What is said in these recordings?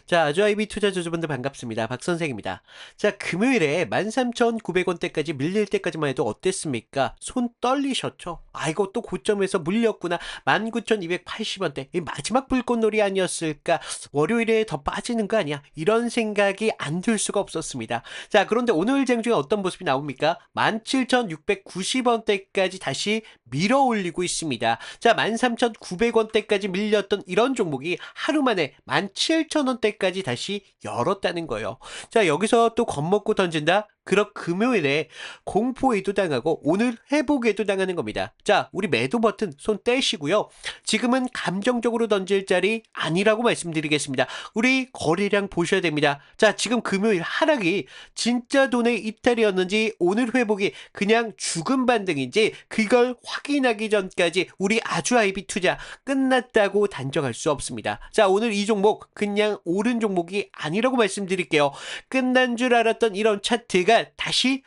자, 아주아이비 투자 주주분들 반갑습니다. 박 선생입니다. 자, 금요일에 13,900원대까지 밀릴 때까지만 해도 어땠습니까? 손 떨리셨죠? 아, 이거 또 고점에서 물렸구나. 19,280원대. 이 마지막 불꽃놀이 아니었을까? 월요일에 더 빠지는 거 아니야? 이런 생각이 안 들 수가 없었습니다. 자, 그런데 오늘 장중에 어떤 모습이 나옵니까? 17,690원대까지 다시 밀어 올리고 있습니다. 자, 13,900원대까지 밀렸던 이런 종목이 하루 만에 17,000원대까지 다시 열었다는 거예요. 자, 여기서 또 겁먹고 던진다? 그럼 금요일에 공포에도 당하고 오늘 회복에도 당하는 겁니다. 자, 우리 매도 버튼 손 떼시고요. 지금은 감정적으로 던질 자리 아니라고 말씀드리겠습니다. 우리 거래량 보셔야 됩니다. 자, 지금 금요일 하락이 진짜 돈의 이탈이었는지 오늘 회복이 그냥 죽은 반등인지 그걸 확인하기 전까지 우리 아주아이비 투자 끝났다고 단정할 수 없습니다. 자, 오늘 이 종목 그냥 오른 종목이 아니라고 말씀드릴게요. 끝난 줄 알았던 이런 차트가 다시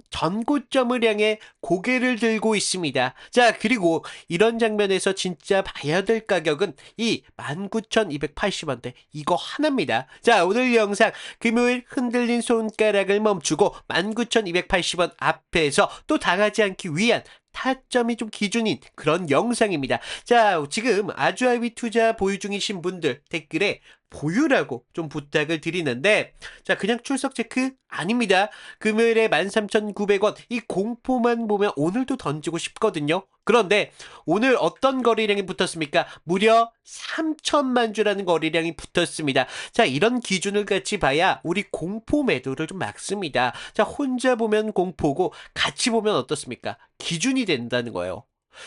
전고점을 향해 고개를 들고 있습니다. 자, 그리고 이런 장면에서 진짜 봐야 될 가격은 이 19,280원대 이거 하나입니다. 자, 오늘 영상 금요일 흔들린 손가락을 멈추고 19,280원 앞에서 또 당하지 않기 위한 타점이 좀 기준인 그런 영상입니다. 자, 지금 아주아이비 투자 보유 중이신 분들 댓글에 보유라고 좀 부탁을 드리는데, 자, 그냥 출석 체크 아닙니다. 금요일에 13,900원 이 공포만 보면 오늘도 던지고 싶거든요. 그런데 오늘 어떤 거래량이 붙었습니까? 무려 3천만 주라는 거래량이 붙었습니다. 자, 이런 기준을 같이 봐야 우리 공포 매도를 좀 막습니다. 자, 혼자 보면 공포고 같이 보면 어떻습니까? 기준이 된다는 거예요.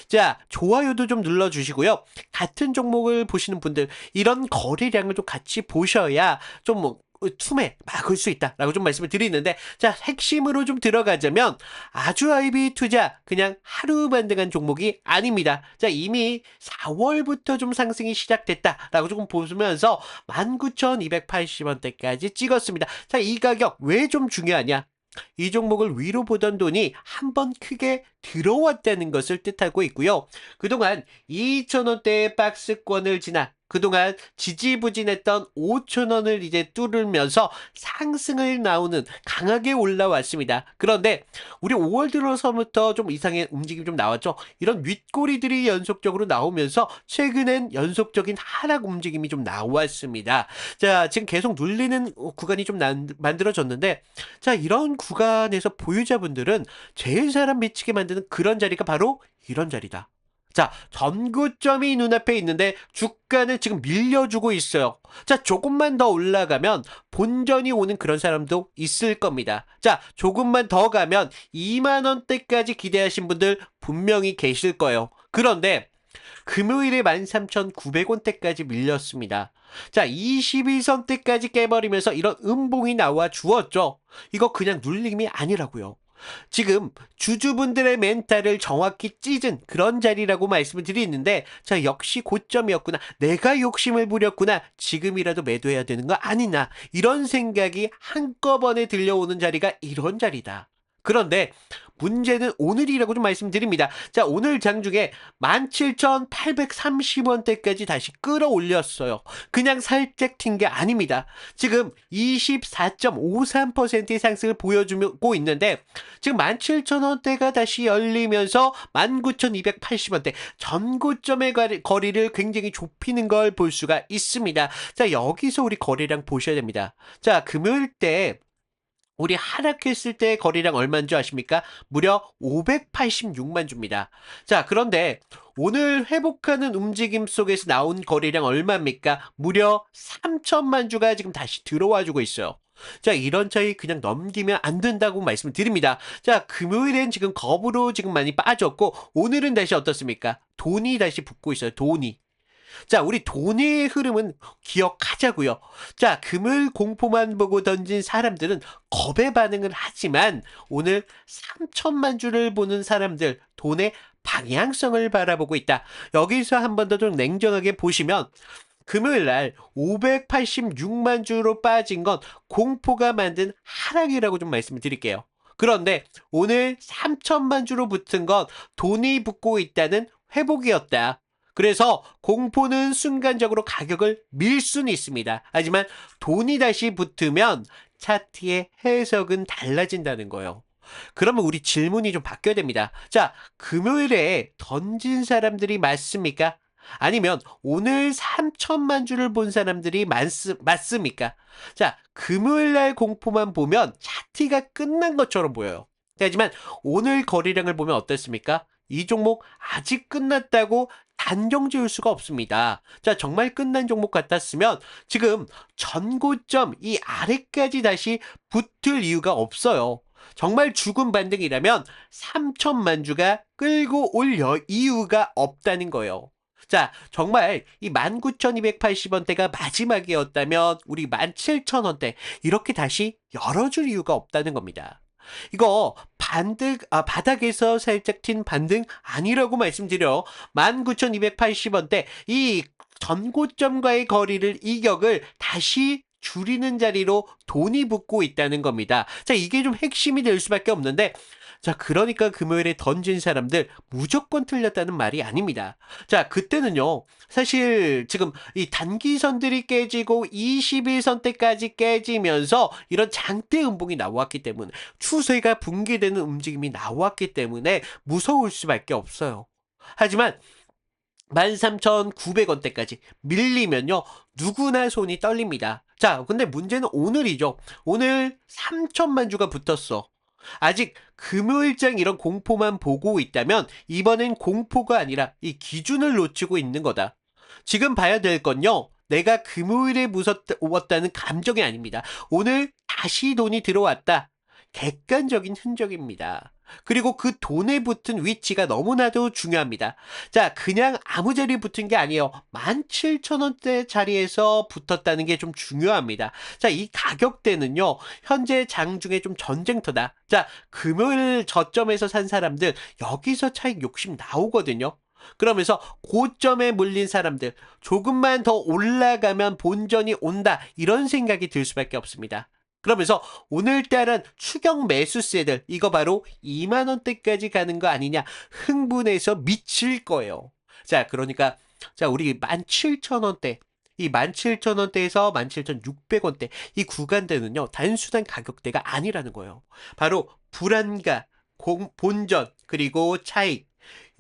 자, 좋아요도 좀 눌러주시고요. 같은 종목을 보시는 분들 이런 거래량을 좀 같이 보셔야 좀 틈에 막을 수 있다라고 좀 말씀을 드리는데, 자, 핵심으로 좀 들어가자면 아주아이비 투자 그냥 하루 반등한 종목이 아닙니다. 자, 이미 4월부터 좀 상승이 시작됐다라고 조금 보면서 19,280원대까지 찍었습니다. 자, 이 가격 왜 좀 중요하냐? 이 종목을 위로 보던 돈이 한번 크게 들어왔다는 것을 뜻하고 있고요. 그동안 2,000원대의 박스권을 지나 그동안 지지부진했던 5,000원을 이제 뚫으면서 상승을 나오는 강하게 올라왔습니다. 그런데 우리 5월 들어서부터 좀 이상의 움직임이 좀 나왔죠. 이런 윗꼬리들이 연속적으로 나오면서 최근엔 연속적인 하락 움직임이 좀 나왔습니다. 자, 지금 계속 눌리는 구간이 좀 만들어졌는데, 자, 이런 구간에서 보유자분들은 제일 사람 미치게 만드는 그런 자리가 바로 이런 자리다. 자, 전고점이 눈앞에 있는데 주가는 지금 밀려주고 있어요. 자, 조금만 더 올라가면 본전이 오는 그런 사람도 있을 겁니다. 자, 조금만 더 가면 2만 원대까지 기대하신 분들 분명히 계실 거예요. 그런데 금요일에 13,900원대까지 밀렸습니다. 자, 21선대까지 깨버리면서 이런 음봉이 나와 주었죠. 이거 그냥 눌림이 아니라고요. 지금 주주분들의 멘탈을 정확히 찢은 그런 자리라고 말씀을 드리는데, 자, 역시 고점이었구나. 내가 욕심을 부렸구나. 지금이라도 매도해야 되는 거 아니나. 이런 생각이 한꺼번에 들려오는 자리가 이런 자리다. 그런데 문제는 오늘이라고 좀 말씀드립니다. 자, 오늘 장중에 17,830원대까지 다시 끌어올렸어요. 그냥 살짝 튄 게 아닙니다. 지금 24.53%의 상승을 보여주고 있는데, 지금 17,000원대가 다시 열리면서 19,280원대 전고점의 거리를 굉장히 좁히는 걸 볼 수가 있습니다. 자, 여기서 우리 거래량 보셔야 됩니다. 자, 금요일 때 우리 하락했을 때 거래량 얼마인 줄 아십니까? 무려 586만 주입니다. 자, 그런데 오늘 회복하는 움직임 속에서 나온 거래량 얼마입니까? 무려 3천만 주가 지금 다시 들어와 주고 있어요. 자, 이런 차이 그냥 넘기면 안 된다고 말씀을 드립니다. 자, 금요일엔 지금 겁으로 지금 많이 빠졌고 오늘은 다시 어떻습니까? 돈이 다시 붙고 있어요. 돈이. 자, 우리 돈의 흐름은 기억하자고요. 자, 금요일 공포만 보고 던진 사람들은 겁에 반응을 하지만 오늘 3천만 주를 보는 사람들 돈의 방향성을 바라보고 있다. 여기서 한 번 더 좀 냉정하게 보시면 금요일 날 586만 주로 빠진 건 공포가 만든 하락이라고 좀 말씀을 드릴게요. 그런데 오늘 3천만 주로 붙은 건 돈이 붙고 있다는 회복이었다. 그래서 공포는 순간적으로 가격을 밀 수는 있습니다. 하지만 돈이 다시 붙으면 차트의 해석은 달라진다는 거예요. 그러면 우리 질문이 좀 바뀌어야 됩니다. 자, 금요일에 던진 사람들이 맞습니까? 아니면 오늘 3천만 주를 본 사람들이 맞습니까? 자, 금요일 날 공포만 보면 차트가 끝난 것처럼 보여요. 하지만 오늘 거래량을 보면 어떻습니까? 이 종목 아직 끝났다고 단정 지을 수가 없습니다. 자, 정말 끝난 종목 같았으면 지금 전고점 이 아래까지 다시 붙을 이유가 없어요. 정말 죽은 반등이라면 3천만 주가 끌고 올 이유가 없다는 거예요. 자, 정말 이 19,280원대가 마지막이었다면 우리 17,000원대 이렇게 다시 열어줄 이유가 없다는 겁니다. 이거 바닥에서 살짝 튄 반등 아니라고 말씀드려. 19,280원대 이 전고점과의 거리를 이격을 다시 줄이는 자리로 돈이 붙고 있다는 겁니다. 자, 이게 좀 핵심이 될 수밖에 없는데, 자, 그러니까 금요일에 던진 사람들 무조건 틀렸다는 말이 아닙니다. 자, 그때는요, 사실 지금 이 단기선들이 깨지고 21선대까지 깨지면서 이런 장대 음봉이 나왔기 때문에 추세가 붕괴되는 움직임이 나왔기 때문에 무서울 수밖에 없어요. 하지만 13,900원대까지 밀리면요, 누구나 손이 떨립니다. 자, 근데 문제는 오늘이죠. 오늘 3천만 주가 붙었어. 아직 금요일장 이런 공포만 보고 있다면 이번엔 공포가 아니라 이 기준을 놓치고 있는 거다. 지금 봐야 될 건요, 내가 금요일에 무서웠다는 감정이 아닙니다. 오늘 다시 돈이 들어왔다. 객관적인 흔적입니다. 그리고 그 돈에 붙은 위치가 너무나도 중요합니다. 자, 그냥 아무 자리에 붙은 게 아니에요. 17,000원대 자리에서 붙었다는 게 좀 중요합니다. 자, 이 가격대는요, 현재 장중에 좀 전쟁터다. 자, 금요일 저점에서 산 사람들, 여기서 차익 욕심 나오거든요. 그러면서 고점에 물린 사람들, 조금만 더 올라가면 본전이 온다. 이런 생각이 들 수밖에 없습니다. 그러면서 오늘따라 추격 매수세들, 이거 바로 2만 원대까지 가는 거 아니냐, 흥분해서 미칠 거예요. 자, 그러니까 자, 우리 17,000원대, 이 17,000원대에서 17,600원대 이 구간대는요, 단순한 가격대가 아니라는 거예요. 바로 불안감, 본전, 그리고 차익,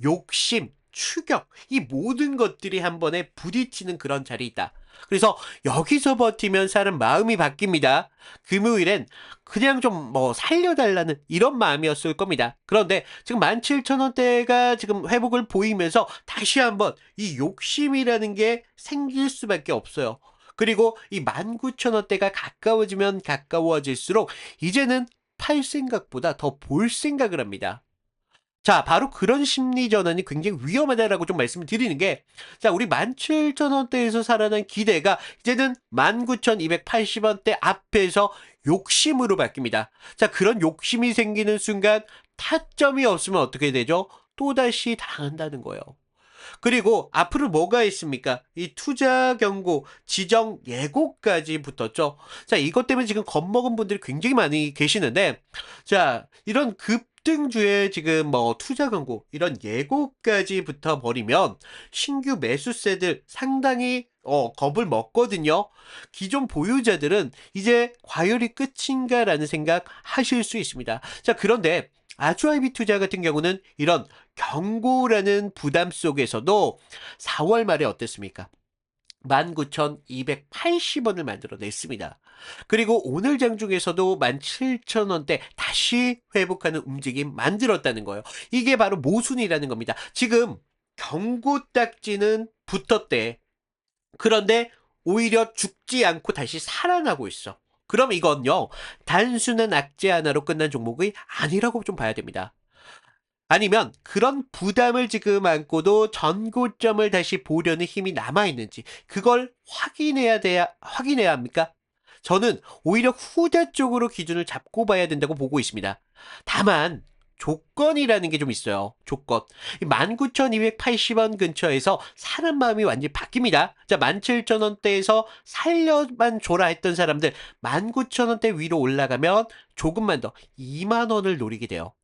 욕심, 추격, 이 모든 것들이 한 번에 부딪히는 그런 자리이다. 그래서 여기서 버티면 사람 마음이 바뀝니다. 금요일엔 그냥 좀 살려달라는 이런 마음이었을 겁니다. 그런데 지금 17,000원대가 지금 회복을 보이면서 다시 한번 이 욕심이라는 게 생길 수밖에 없어요. 그리고 이 19,000원대가 가까워지면 가까워질수록 이제는 팔 생각보다 더 볼 생각을 합니다. 자, 바로 그런 심리 전환이 굉장히 위험하다라고 좀 말씀을 드리는 게, 자, 우리 17,000원대에서 살아난 기대가 이제는 19,280원대 앞에서 욕심으로 바뀝니다. 자, 그런 욕심이 생기는 순간 타점이 없으면 어떻게 되죠? 또다시 당한다는 거예요. 그리고 앞으로 뭐가 있습니까? 이 투자 경고, 지정 예고까지 붙었죠. 자, 이것 때문에 지금 겁먹은 분들이 굉장히 많이 계시는데, 자, 이런 급등주에 지금 투자 경고, 이런 예고까지 붙어버리면 신규 매수세들 상당히 겁을 먹거든요. 기존 보유자들은 이제 과열이 끝인가라는 생각 하실 수 있습니다. 자, 그런데 아주아이비 투자 같은 경우는 이런 경고라는 부담 속에서도 4월 말에 어땠습니까? 19,280원을 만들어냈습니다. 그리고 오늘 장중에서도 17,000원대 다시 회복하는 움직임 만들었다는 거예요. 이게 바로 모순이라는 겁니다. 지금 경고 딱지는 붙었대. 그런데 오히려 죽지 않고 다시 살아나고 있어. 그럼 이건요, 단순한 악재 하나로 끝난 종목이 아니라고 좀 봐야 됩니다. 아니면 그런 부담을 지금 안고도 전고점을 다시 보려는 힘이 남아있는지, 그걸 확인해야 합니까? 저는 오히려 후자 쪽으로 기준을 잡고 봐야 된다고 보고 있습니다. 다만, 조건이라는 게 좀 있어요. 조건. 19,280원 근처에서 사람 마음이 완전히 바뀝니다. 자, 17,000원대에서 살려만 줘라 했던 사람들 19,000원대 위로 올라가면 조금만 더 2만 원을 노리게 돼요.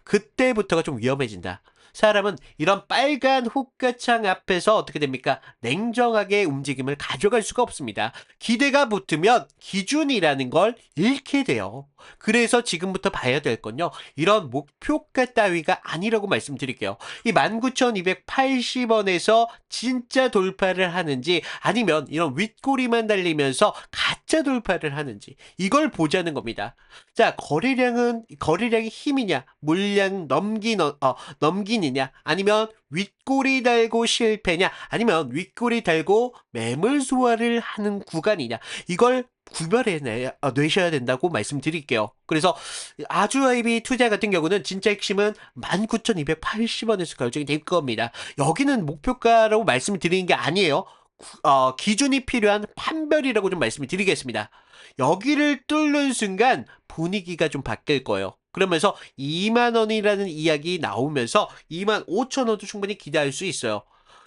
그때부터가 좀 위험해진다. 사람은 이런 빨간 호가창 앞에서 어떻게 됩니까? 냉정하게 움직임을 가져갈 수가 없습니다. 기대가 붙으면 기준이라는 걸 잃게 돼요. 그래서 지금부터 봐야 될 건요. 이런 목표가 따위가 아니라고 말씀드릴게요. 이 19,280원에서 진짜 돌파를 하는지 아니면 이런 윗꼬리만 달리면서 가짜 돌파를 하는지 이걸 보자는 겁니다. 자, 거래량이 힘이냐, 물량 넘기느냐, 아니면 윗꼬리 달고 실패냐, 아니면 윗꼬리 달고 매물 소화를 하는 구간이냐, 이걸 내셔야 된다고 말씀드릴게요. 그래서 아주아이비 투자 같은 경우는 진짜 핵심은 19,280원에서 결정이 될 겁니다. 여기는 목표가라고 말씀을 드리는 게 아니에요. 기준이 필요한 판별이라고 좀 말씀을 드리겠습니다. 여기를 뚫는 순간 분위기가 좀 바뀔 거예요. 그러면서 2만 원이라는 이야기 나오면서 2만 5천 원도 충분히 기대할 수 있어요.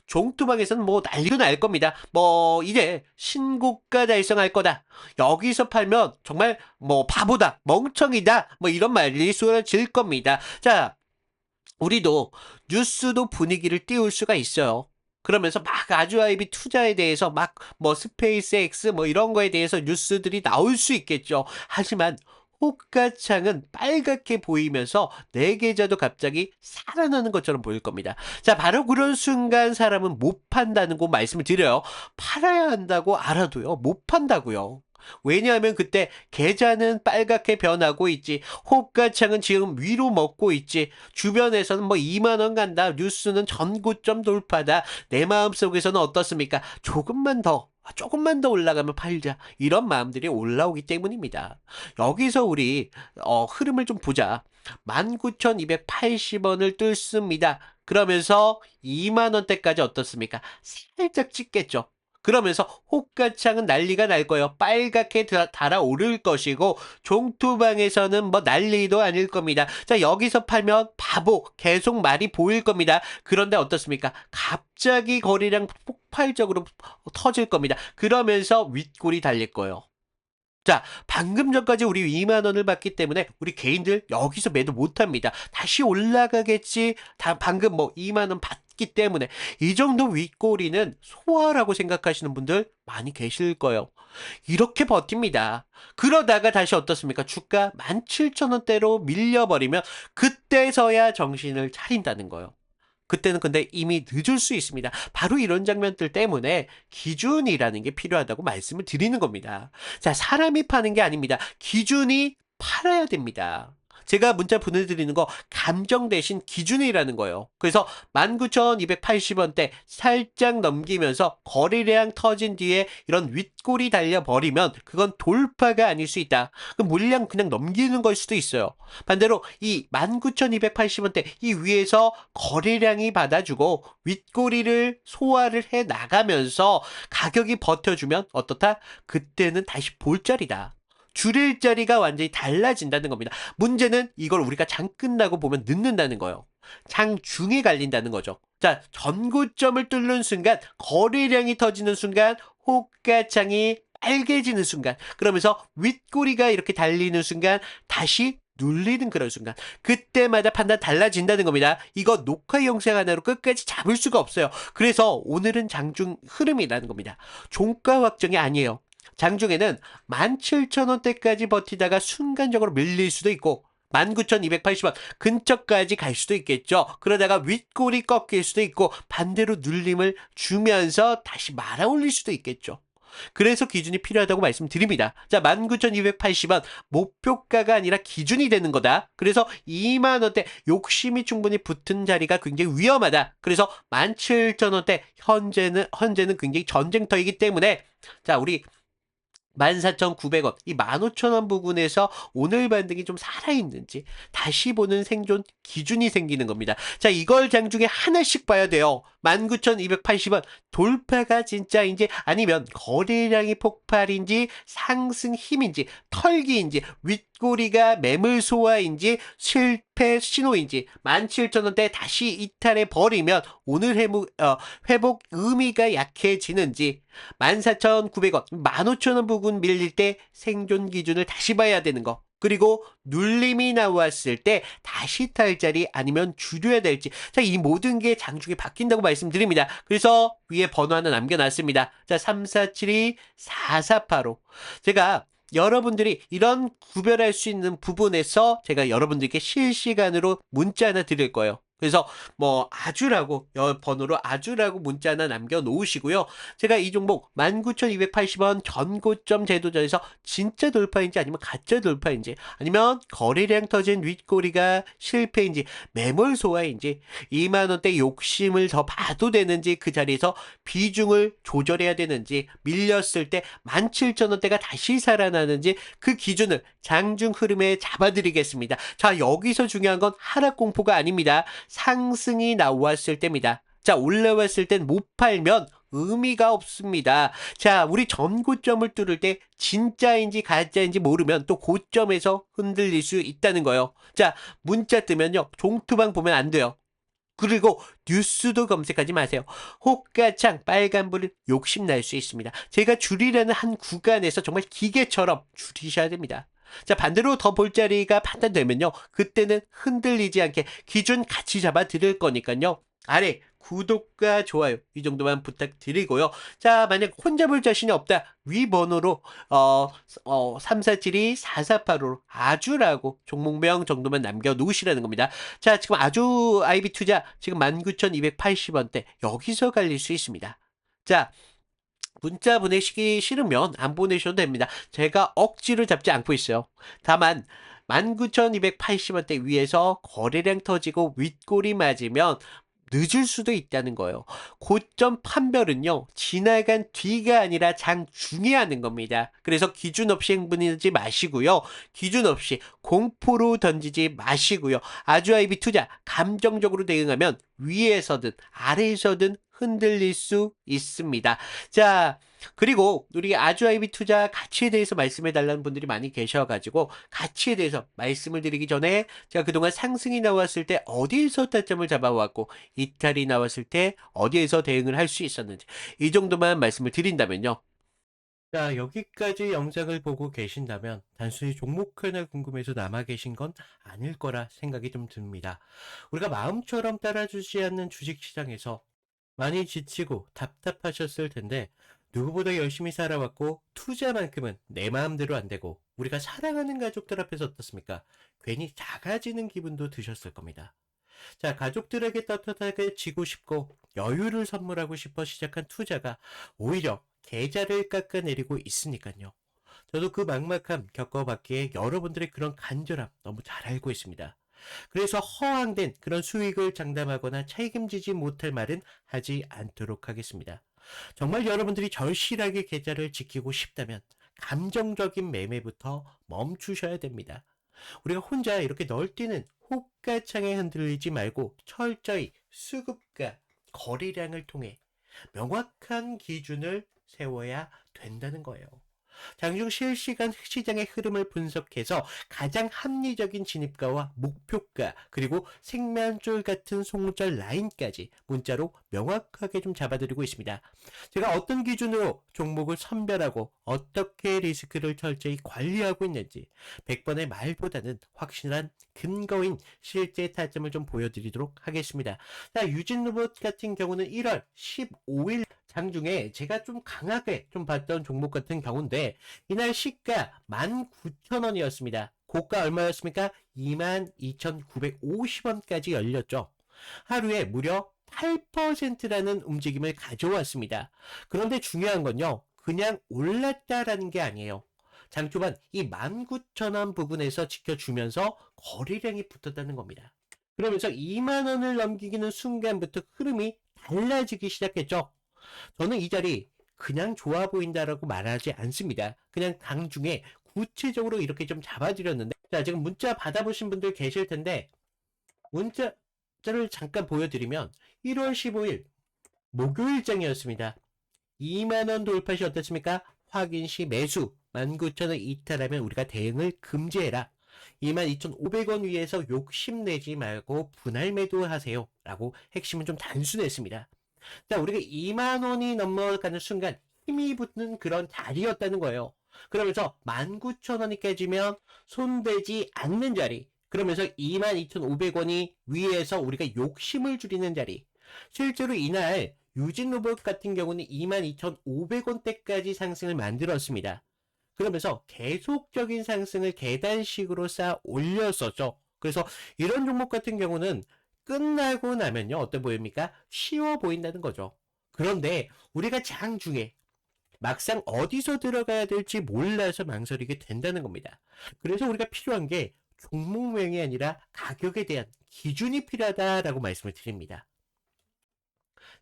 종투방에서는 뭐 난리도 날 겁니다. 뭐 이제 신고가 달성할 거다. 여기서 팔면 정말 뭐 바보다, 멍청이다. 뭐 이런 말이 쏟아질 겁니다. 자, 우리도 뉴스도 분위기를 띄울 수가 있어요. 그러면서 막 아주아이비 투자에 대해서 막 뭐 스페이스X 뭐 이런 거에 대해서 뉴스들이 나올 수 있겠죠. 하지만 호가창은 빨갛게 보이면서 내 계좌도 갑자기 살아나는 것처럼 보일 겁니다. 자, 바로 그런 순간 사람은 못 판다는 거 말씀을 드려요. 팔아야 한다고 알아도요, 못 판다고요. 왜냐하면 그때 계좌는 빨갛게 변하고 있지, 호가창은 지금 위로 먹고 있지, 주변에서는 뭐 2만 원 간다, 뉴스는 전고점 돌파다, 내 마음속에서는 어떻습니까? 조금만 더 올라가면 팔자. 이런 마음들이 올라오기 때문입니다. 여기서 우리 흐름을 좀 보자. 19,280원을 뚫습니다. 그러면서 2만 원대까지 어떻습니까? 살짝 찍겠죠. 그러면서 호가창은 난리가 날 거예요. 빨갛게 달아오를 것이고 종투방에서는 뭐 난리도 아닐 겁니다. 자, 여기서 팔면 바보 계속 말이 보일 겁니다. 그런데 어떻습니까? 갑자기 거래량 폭발적으로 터질 겁니다. 그러면서 윗골이 달릴 거예요. 자, 방금 전까지 우리 2만 원을 받기 때문에 우리 개인들 여기서 매도 못 합니다. 다시 올라가겠지. 방금 뭐 2만 원 받기 때문에 이 정도 윗꼬리는 소화라고 생각하시는 분들 많이 계실 거예요. 이렇게 버팁니다. 그러다가 다시 어떻습니까? 주가 17,000원대로 밀려버리면 그때서야 정신을 차린다는 거예요. 그때는 근데 이미 늦을 수 있습니다. 바로 이런 장면들 때문에 기준이라는 게 필요하다고 말씀을 드리는 겁니다. 자, 사람이 파는 게 아닙니다. 기준이 팔아야 됩니다. 제가 문자 보내드리는 거 감정 대신 기준이라는 거예요. 그래서 19,280원대 살짝 넘기면서 거래량 터진 뒤에 이런 윗골이 달려버리면 그건 돌파가 아닐 수 있다. 그 물량 그냥 넘기는 걸 수도 있어요. 반대로 이 19,280원대 이 위에서 거래량이 받아주고 윗꼬리를 소화를 해 나가면서 가격이 버텨주면 어떻다? 그때는 다시 볼자리다. 줄일 자리가 완전히 달라진다는 겁니다. 문제는 이걸 우리가 장 끝나고 보면 늦는다는 거예요. 장 중에 갈린다는 거죠. 자, 전고점을 뚫는 순간, 거래량이 터지는 순간, 호가창이 빨개지는 순간, 그러면서 윗꼬리가 이렇게 달리는 순간, 다시 눌리는 그런 순간, 그때마다 판단 달라진다는 겁니다. 이거 녹화 영상 하나로 끝까지 잡을 수가 없어요. 그래서 오늘은 장중 흐름이라는 겁니다. 종가 확정이 아니에요. 장중에는 17,000원대까지 버티다가 순간적으로 밀릴 수도 있고 19,280원 근처까지 갈 수도 있겠죠. 그러다가 윗골이 꺾일 수도 있고 반대로 눌림을 주면서 다시 말아 올릴 수도 있겠죠. 그래서 기준이 필요하다고 말씀드립니다. 자, 19,280원 목표가가 아니라 기준이 되는 거다. 그래서 2만 원대 욕심이 충분히 붙은 자리가 굉장히 위험하다. 그래서 17,000원대 현재는 굉장히 전쟁터이기 때문에 자, 우리 14,900원, 이 15,000원 부근에서 오늘 반등이 좀 살아있는지 다시 보는 생존 기준이 생기는 겁니다. 자, 이걸 장중에 하나씩 봐야 돼요. 19,280원 돌파가 진짜인지 아니면 거래량이 폭발인지 상승 힘인지 털기인지 윗꼬리가 매물 소화인지 실패 신호인지 17,000원대 다시 이탈해 버리면 오늘 회복 의미가 약해지는지 14,900원, 15,000원 부근 밀릴 때 생존 기준을 다시 봐야 되는 거. 그리고 눌림이 나왔을 때 다시 탈자리 아니면 줄여야 될지. 자, 이 모든 게 장중에 바뀐다고 말씀드립니다. 그래서 위에 번호 하나 남겨놨습니다. 자, 3472 4485. 제가 여러분들이 이런 구별할 수 있는 부분에서 제가 여러분들께 실시간으로 문자 하나 드릴 거예요. 그래서 뭐 아주라고 번호로 아주라고 문자 하나 남겨 놓으시고요. 제가 이 종목 19,280원 전고점 제도전에서 진짜 돌파인지 아니면 가짜 돌파인지 아니면 거래량 터진 윗꼬리가 실패인지 매몰 소화인지 2만 원대 욕심을 더 봐도 되는지 그 자리에서 비중을 조절해야 되는지 밀렸을 때 17,000원대가 다시 살아나는지 그 기준을 장중 흐름에 잡아드리겠습니다. 자, 여기서 중요한 건 하락 공포가 아닙니다. 상승이 나왔을 때입니다. 자, 올라왔을 땐 못 팔면 의미가 없습니다. 자, 우리 전고점을 뚫을 때 진짜인지 가짜인지 모르면 또 고점에서 흔들릴 수 있다는 거예요. 자, 문자 뜨면요. 종투방 보면 안 돼요. 그리고 뉴스도 검색하지 마세요. 호가창 빨간불 욕심날 수 있습니다. 제가 줄이려는 한 구간에서 정말 기계처럼 줄이셔야 됩니다. 자, 반대로 더 볼 자리가 판단되면요. 그때는 흔들리지 않게 기준 같이 잡아 드릴 거니까요. 아래 구독과 좋아요 이 정도만 부탁드리고요. 자, 만약 혼자 볼 자신이 없다. 위 번호로 3472 4485로 아주라고 종목명 정도만 남겨 놓으시라는 겁니다. 자, 지금 아주 IB 투자 지금 19,280원대 여기서 갈릴 수 있습니다. 자, 문자 보내시기 싫으면 안 보내셔도 됩니다. 제가 억지로 잡지 않고 있어요. 다만 19,280원대 위에서 거래량 터지고 윗골이 맞으면 늦을 수도 있다는 거예요. 고점 판별은요, 지나간 뒤가 아니라 장중에 하는 겁니다. 그래서 기준 없이 흥분하지 마시고요. 기준 없이 공포로 던지지 마시고요. 아주아이비 투자, 감정적으로 대응하면 위에서든 아래에서든 흔들릴 수 있습니다. 자, 그리고 우리 아주아이비 투자 가치에 대해서 말씀해 달라는 분들이 많이 계셔가지고 가치에 대해서 말씀을 드리기 전에 제가 그동안 상승이 나왔을 때 어디에서 타점을 잡아왔고 이탈이 나왔을 때 어디에서 대응을 할 수 있었는지 이 정도만 말씀을 드린다면요. 자, 여기까지 영상을 보고 계신다면 단순히 종목 하나 궁금해서 남아 계신 건 아닐 거라 생각이 좀 듭니다. 우리가 마음처럼 따라주지 않는 주식시장에서 많이 지치고 답답하셨을 텐데 누구보다 열심히 살아왔고 투자만큼은 내 마음대로 안 되고 우리가 사랑하는 가족들 앞에서 어떻습니까? 괜히 작아지는 기분도 드셨을 겁니다. 자, 가족들에게 떳떳하게 지고 싶고 여유를 선물하고 싶어 시작한 투자가 오히려 계좌를 깎아내리고 있으니까요. 저도 그 막막함 겪어봤기에 여러분들의 그런 간절함 너무 잘 알고 있습니다. 그래서 허황된 그런 수익을 장담하거나 책임지지 못할 말은 하지 않도록 하겠습니다. 정말 여러분들이 절실하게 계좌를 지키고 싶다면 감정적인 매매부터 멈추셔야 됩니다. 우리가 혼자 이렇게 널뛰는 호가창에 흔들리지 말고 철저히 수급과 거래량을 통해 명확한 기준을 세워야 된다는 거예요. 장중 실시간 시장의 흐름을 분석해서 가장 합리적인 진입가와 목표가 그리고 생명줄 같은 손절 라인까지 문자로 명확하게 좀 잡아드리고 있습니다. 제가 어떤 기준으로 종목을 선별하고 어떻게 리스크를 철저히 관리하고 있는지 100번의 말보다는 확실한 근거인 실제 타점을 좀 보여드리도록 하겠습니다. 자, 유진로봇 같은 경우는 1월 15일 장중에 제가 좀 강하게 좀 봤던 종목 같은 경우인데 이날 시가 19,000원이었습니다. 고가 얼마였습니까? 22,950원까지 열렸죠. 하루에 무려 8%라는 움직임을 가져왔습니다. 그런데 중요한 건요. 그냥 올랐다라는 게 아니에요. 장 초반 이 19,000원 부분에서 지켜주면서 거래량이 붙었다는 겁니다. 그러면서 2만 원을 넘기는 순간부터 흐름이 달라지기 시작했죠. 저는 이 자리 그냥 좋아 보인다라고 말하지 않습니다. 그냥 강중에 구체적으로 이렇게 좀 잡아드렸는데 자, 지금 문자 받아보신 분들 계실 텐데 문자를 잠깐 보여드리면 1월 15일 목요일장이었습니다. 2만원 돌파 시 어떻습니까? 확인 시 매수 19,000원 이탈하면 우리가 대응을 금지해라. 22,500원 위에서 욕심내지 말고 분할 매도하세요 라고 핵심은 좀 단순했습니다. 자, 우리가 2만 원이 넘어가는 순간 힘이 붙는 그런 자리였다는 거예요. 그러면서 19,000원이 깨지면 손대지 않는 자리. 그러면서 22,500원이 위에서 우리가 욕심을 줄이는 자리. 실제로 이날 유진로봇 같은 경우는 22,500원대까지 상승을 만들었습니다. 그러면서 계속적인 상승을 계단식으로 쌓아 올렸었죠. 그래서 이런 종목 같은 경우는 끝나고 나면요, 어때 보입니까? 쉬워 보인다는 거죠. 그런데 우리가 장중에 막상 어디서 들어가야 될지 몰라서 망설이게 된다는 겁니다. 그래서 우리가 필요한 게 종목명이 아니라 가격에 대한 기준이 필요하다라고 말씀을 드립니다.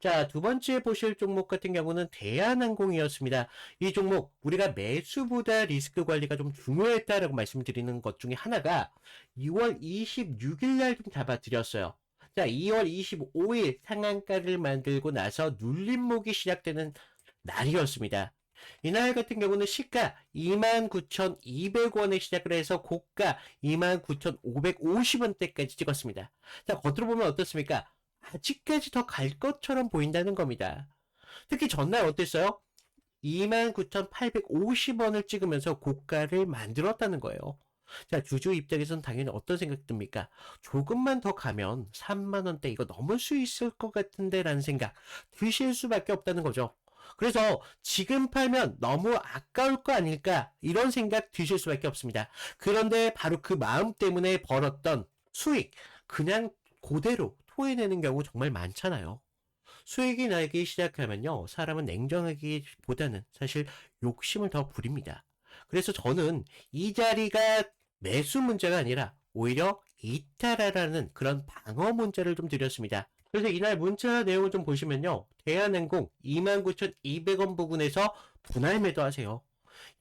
자, 두 번째 보실 종목 같은 경우는 대한항공이었습니다. 이 종목 우리가 매수보다 리스크 관리가 좀 중요했다라고 말씀드리는 것 중에 하나가 2월 26일 날 좀 잡아드렸어요. 자, 2월 25일 상한가를 만들고 나서 눌림목이 시작되는 날이었습니다. 이날 같은 경우는 시가 29,200원에 시작을 해서 고가 29,550원대까지 찍었습니다. 자, 겉으로 보면 어떻습니까? 아직까지 더 갈 것처럼 보인다는 겁니다. 특히 전날 어땠어요? 29,850원을 찍으면서 고가를 만들었다는 거예요. 자, 주주 입장에서는 당연히 어떤 생각 듭니까? 조금만 더 가면 3만원대 이거 넘을 수 있을 것 같은데 라는 생각 드실 수밖에 없다는 거죠. 그래서 지금 팔면 너무 아까울 거 아닐까 이런 생각 드실 수밖에 없습니다. 그런데 바로 그 마음 때문에 벌었던 수익 그냥 그대로 토해내는 경우 정말 많잖아요. 수익이 나기 시작하면요, 사람은 냉정하기보다는 사실 욕심을 더 부립니다. 그래서 저는 이 자리가 매수 문제가 아니라 오히려 이탈하라는 그런 방어 문자를 좀 드렸습니다. 그래서 이날 문자 내용을 좀 보시면요, 대한항공 29,200원 부근에서 분할 매도하세요.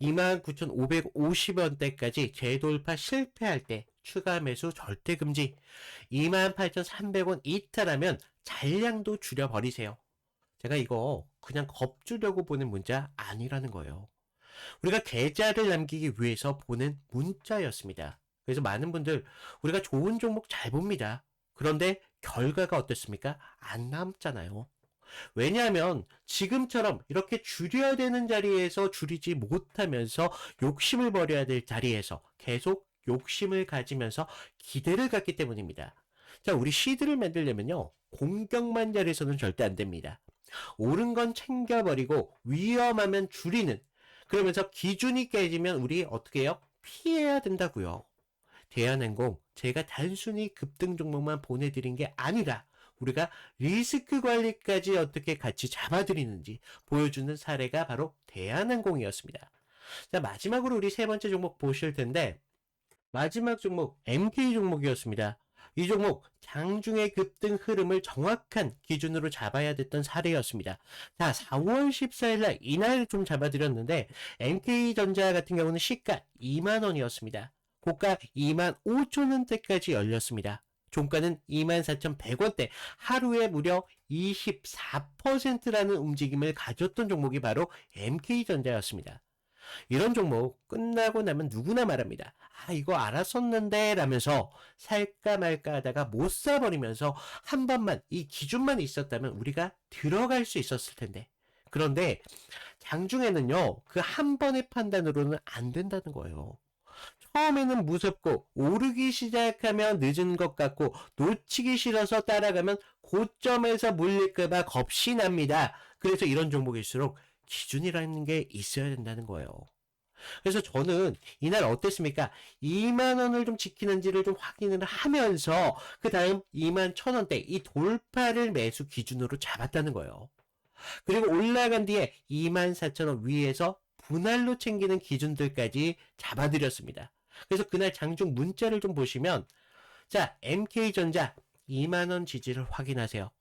29,550원대까지 재돌파 실패할 때 추가 매수 절대 금지. 28,300원 이탈하면 잔량도 줄여버리세요. 제가 이거 그냥 겁주려고 보낸 문자 아니라는 거예요. 우리가 계좌를 남기기 위해서 보낸 문자였습니다. 그래서 많은 분들 우리가 좋은 종목 잘 봅니다. 그런데 결과가 어떻습니까? 안 남잖아요. 왜냐하면 지금처럼 이렇게 줄여야 되는 자리에서 줄이지 못하면서 욕심을 버려야 될 자리에서 계속 욕심을 가지면서 기대를 갖기 때문입니다. 자, 우리 시드를 만들려면요, 공격만 자리에서는 절대 안 됩니다. 옳은 건 챙겨버리고 위험하면 줄이는, 그러면서 기준이 깨지면 우리 어떻게 해요? 피해야 된다고요. 대한항공 제가 단순히 급등 종목만 보내드린 게 아니라 우리가 리스크 관리까지 어떻게 같이 잡아드리는지 보여주는 사례가 바로 대한항공이었습니다. 자, 마지막으로 우리 세 번째 종목 보실 텐데, 마지막 종목 MK 종목이었습니다. 이 종목 장중의 급등 흐름을 정확한 기준으로 잡아야 됐던 사례였습니다. 자, 4월 14일 날 이날 좀 잡아드렸는데 MK전자 같은 경우는 시가 2만원이었습니다. 고가 25,000원대까지 열렸습니다. 종가는 24,100원대, 하루에 무려 24%라는 움직임을 가졌던 종목이 바로 MK전자였습니다. 이런 종목 끝나고 나면 누구나 말합니다. 아, 이거 알았었는데 라면서 살까 말까 하다가 못 사버리면서 한 번만 이 기준만 있었다면 우리가 들어갈 수 있었을 텐데. 그런데 장중에는요, 그 한 번의 판단으로는 안 된다는 거예요. 처음에는 무섭고 오르기 시작하면 늦은 것 같고 놓치기 싫어서 따라가면 고점에서 물릴까봐 겁이 납니다. 그래서 이런 종목일수록 기준이라는 게 있어야 된다는 거예요. 그래서 저는 이날 어땠습니까? 2만원을 좀 지키는지를 좀 확인을 하면서 그 다음 21,000원대 이 돌파를 매수 기준으로 잡았다는 거예요. 그리고 올라간 뒤에 24,000원 위에서 분할로 챙기는 기준들까지 잡아드렸습니다. 그래서 그날 장중 문자를 좀 보시면, 자, MK전자 2만원 지지를 확인하세요.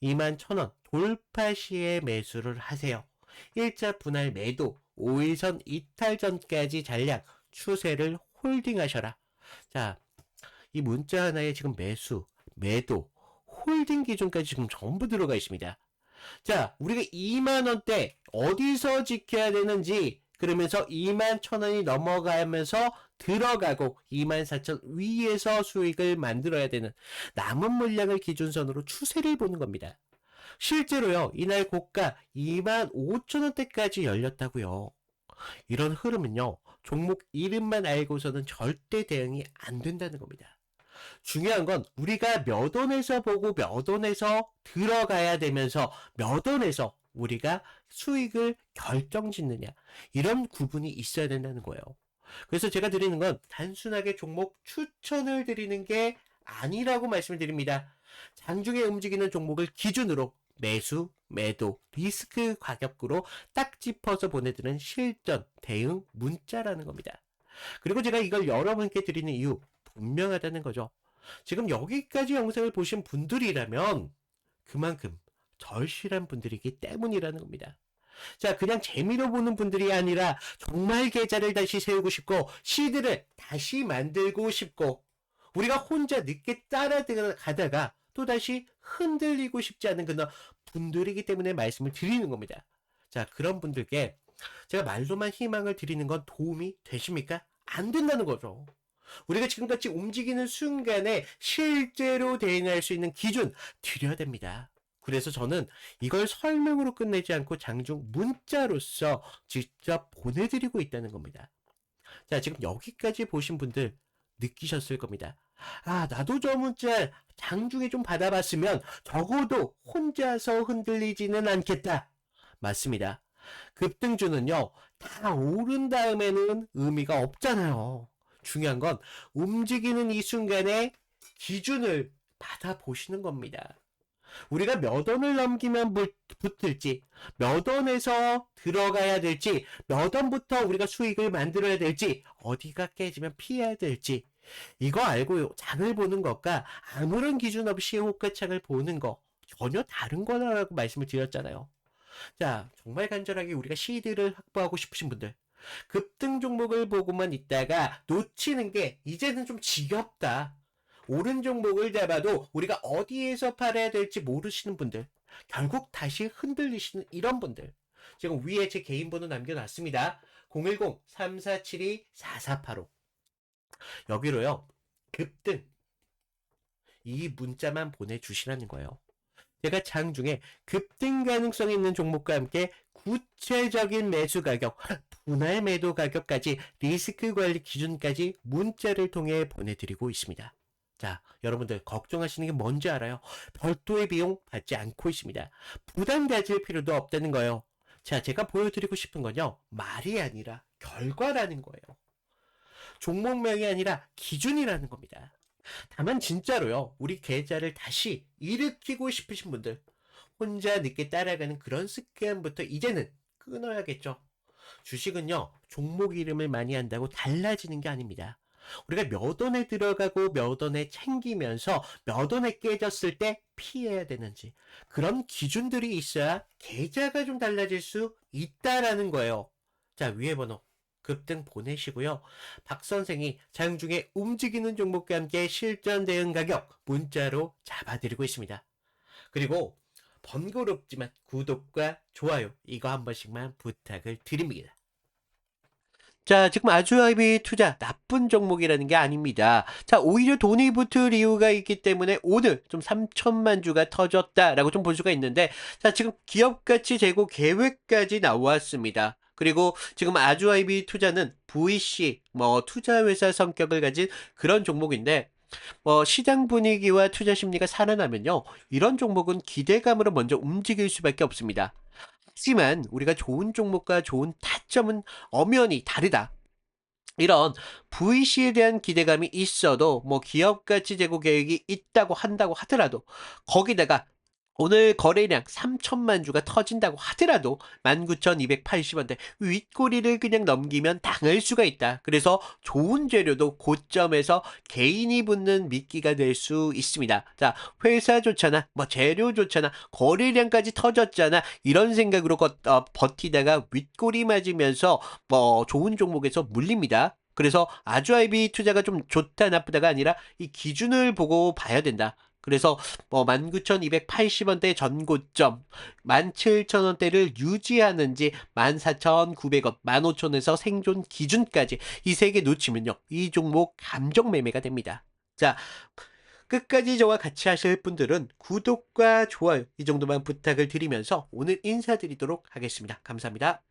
21,000원 돌파 시에 매수를 하세요. 1차 분할 매도, 5일선 이탈 전까지 잔량, 추세를 홀딩하셔라. 자, 이 문자 하나에 지금 매수, 매도, 홀딩 기준까지 지금 전부 들어가 있습니다. 자, 우리가 2만원대 어디서 지켜야 되는지, 그러면서 21,000원이 넘어가면서 들어가고 24,000 위에서 수익을 만들어야 되는 남은 물량을 기준선으로 추세를 보는 겁니다. 실제로요, 이날 고가 25,000원대까지 열렸다고요. 이런 흐름은요, 종목 이름만 알고서는 절대 대응이 안 된다는 겁니다. 중요한 건 우리가 몇 원에서 보고 몇 원에서 들어가야 되면서 몇 원에서 우리가 수익을 결정짓느냐, 이런 구분이 있어야 된다는 거예요. 그래서 제가 드리는 건 단순하게 종목 추천을 드리는 게 아니라고 말씀을 드립니다. 장중에 움직이는 종목을 기준으로 매수, 매도, 리스크 가격으로 딱 짚어서 보내드리는 실전 대응 문자라는 겁니다. 그리고 제가 이걸 여러분께 드리는 이유 분명하다는 거죠. 지금 여기까지 영상을 보신 분들이라면 그만큼 절실한 분들이기 때문이라는 겁니다. 자, 그냥 재미로 보는 분들이 아니라 정말 계좌를 다시 세우고 싶고 시드를 다시 만들고 싶고 우리가 혼자 늦게 따라가다가 또다시 흔들리고 싶지 않은 그런 분들이기 때문에 말씀을 드리는 겁니다. 자, 그런 분들께 제가 말로만 희망을 드리는 건 도움이 되십니까? 안 된다는 거죠. 우리가 지금같이 움직이는 순간에 실제로 대응할 수 있는 기준 드려야 됩니다. 그래서 저는 이걸 설명으로 끝내지 않고 장중 문자로서 직접 보내드리고 있다는 겁니다. 자, 지금 여기까지 보신 분들 느끼셨을 겁니다. 아, 나도 저 문자 장중에 좀 받아봤으면 적어도 혼자서 흔들리지는 않겠다. 맞습니다. 급등주는요, 다 오른 다음에는 의미가 없잖아요. 중요한 건 움직이는 이 순간에 기준을 받아보시는 겁니다. 우리가 몇 원을 넘기면 붙을지, 몇 원에서 들어가야 될지, 몇 원부터 우리가 수익을 만들어야 될지, 어디가 깨지면 피해야 될지, 이거 알고 장을 보는 것과 아무런 기준 없이 호가창을 보는 거 전혀 다른 거라고 말씀을 드렸잖아요. 자, 정말 간절하게 우리가 시드를 확보하고 싶으신 분들, 급등 종목을 보고만 있다가 놓치는 게 이제는 좀 지겹다. 오른 종목을 잡아도 우리가 어디에서 팔아야 될지 모르시는 분들, 결국 다시 흔들리시는 이런 분들, 지금 위에 제 개인 번호 남겨놨습니다. 010-3472-4485. 여기로요, 급등 이 문자만 보내주시라는 거예요. 제가 장중에 급등 가능성이 있는 종목과 함께 구체적인 매수 가격, 분할 매도 가격까지 리스크 관리 기준까지 문자를 통해 보내드리고 있습니다. 자, 여러분들 걱정하시는 게 뭔지 알아요? 별도의 비용 받지 않고 있습니다. 부담 가질 필요도 없다는 거예요. 자, 제가 보여드리고 싶은 건요, 말이 아니라 결과라는 거예요. 종목명이 아니라 기준이라는 겁니다. 다만 진짜로요, 우리 계좌를 다시 일으키고 싶으신 분들, 혼자 늦게 따라가는 그런 습관부터 이제는 끊어야겠죠. 주식은요, 종목 이름을 많이 한다고 달라지는 게 아닙니다. 우리가 몇 원에 들어가고 몇 원에 챙기면서 몇 원에 깨졌을 때 피해야 되는지 그런 기준들이 있어야 계좌가 좀 달라질 수 있다라는 거예요. 자, 위에 번호 급등 보내시고요. 박 선생이 장중에 움직이는 종목과 함께 실전 대응 가격 문자로 잡아드리고 있습니다. 그리고 번거롭지만 구독과 좋아요 이거 한 번씩만 부탁을 드립니다. 자, 지금 아주아이비 투자 나쁜 종목이라는 게 아닙니다. 자, 오히려 돈이 붙을 이유가 있기 때문에 오늘 좀 3천만 주가 터졌다라고 좀 볼 수가 있는데, 자, 지금 기업가치 재고 계획까지 나왔습니다. 그리고 지금 아주아이비 투자는 VC, 투자회사 성격을 가진 그런 종목인데, 시장 분위기와 투자 심리가 살아나면요, 이런 종목은 기대감으로 먼저 움직일 수밖에 없습니다. 하지만 우리가 좋은 종목과 좋은 타점은 엄연히 다르다. 이런 VC에 대한 기대감이 있어도 기업 가치 제고 계획이 있다고 한다고 하더라도 거기다가 오늘 거래량 3천만 주가 터진다고 하더라도 19,280원대 윗꼬리를 그냥 넘기면 당할 수가 있다. 그래서 좋은 재료도 고점에서 개인이 붙는 미끼가 될 수 있습니다. 자, 회사 좋잖아, 재료 좋잖아, 거래량까지 터졌잖아, 이런 생각으로 버티다가 윗꼬리 맞으면서 좋은 종목에서 물립니다. 그래서 아주아이비 투자가 좀 좋다 나쁘다가 아니라 이 기준을 보고 봐야 된다. 그래서 19,280원대 전고점 17,000원대를 유지하는지 14,900원, 15,000원에서 생존 기준까지 이 세 개 놓치면요, 이 종목 감정 매매가 됩니다. 자, 끝까지 저와 같이 하실 분들은 구독과 좋아요 이 정도만 부탁을 드리면서 오늘 인사드리도록 하겠습니다. 감사합니다.